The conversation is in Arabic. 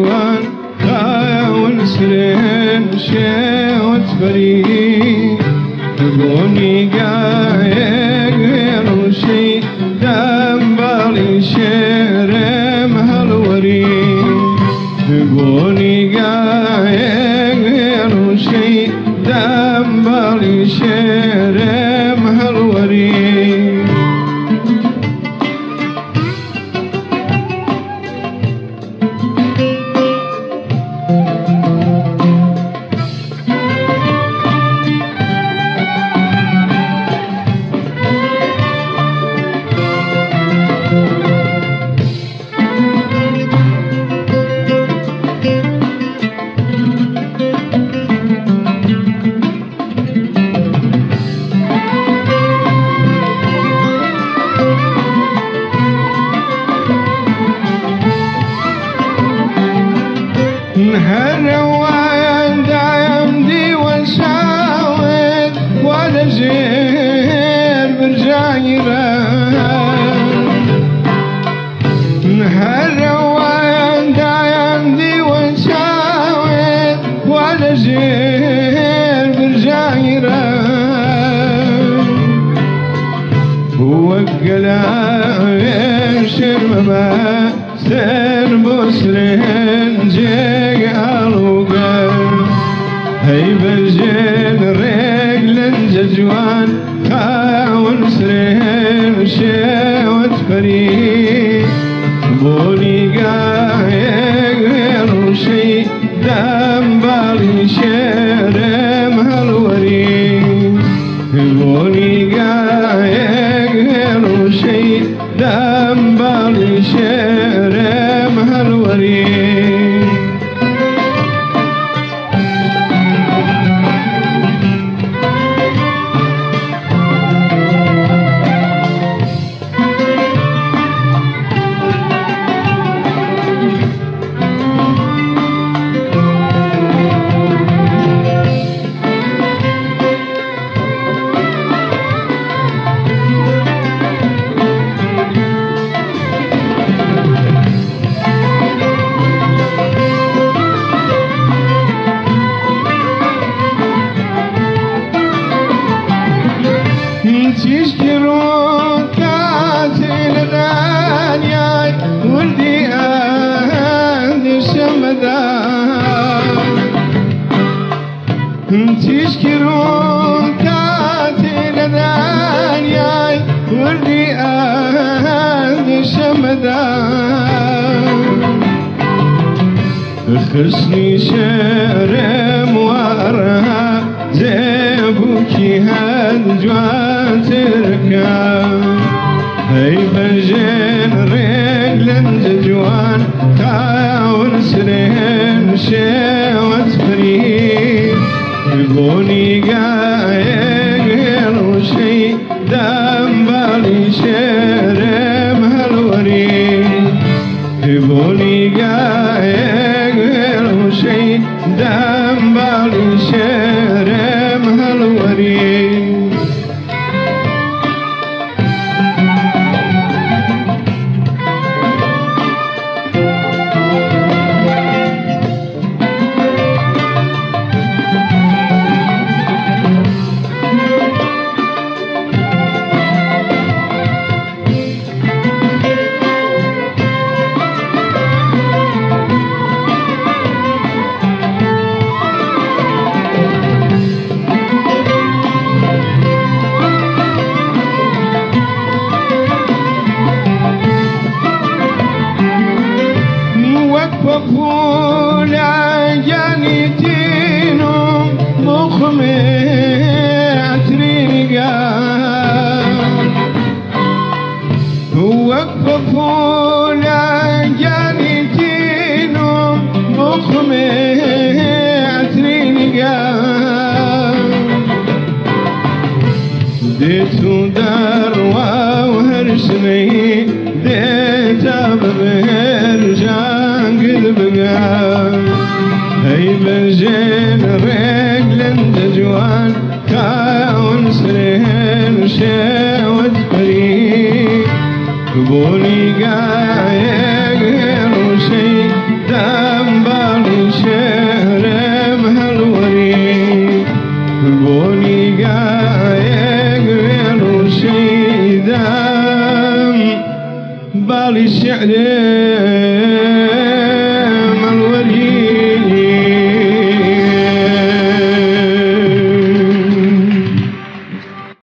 جوان خاون سرين شوت فريق بوني قايق وشي دم بالي شرم هالوري بوني قايق وشي دم بالي شرم هالوري هالرواية دايم دي وشاود ولا جير برجايرة هالرواية دايم دي وشاود ولا جير برجايرة وقلا شرمما سر بسلين جيق ألوغا هاي بجين رجل ججوان خاون سرين شوت فريق بوني قايق وشي دم بالي شرم هالوري بوني قايق وشي دم بالي شرم هالوري تشكرون كاتل الدنيا ولدي أهل الشمدان تشكرون كاتل الدنيا ولدي أهل الشمدان خصني شرم وأرها زيبوكي هالجوان تركب هاي بجين رجل جوان خاون سرين شوت فريق بوني قايق وشي دم بالي شرم هالوري بوني قايق وشي دم بالي شرم هالوري وفولا جانيتينو مخمي أتريقا وفولا جانيتينو مخمي أتريقا ديتو دروا وهرشني ديتا ببرجان قلبقا هاي بجين رجل جوان كاون سرين شوت فريق قبولي قايق وشي دم الشعر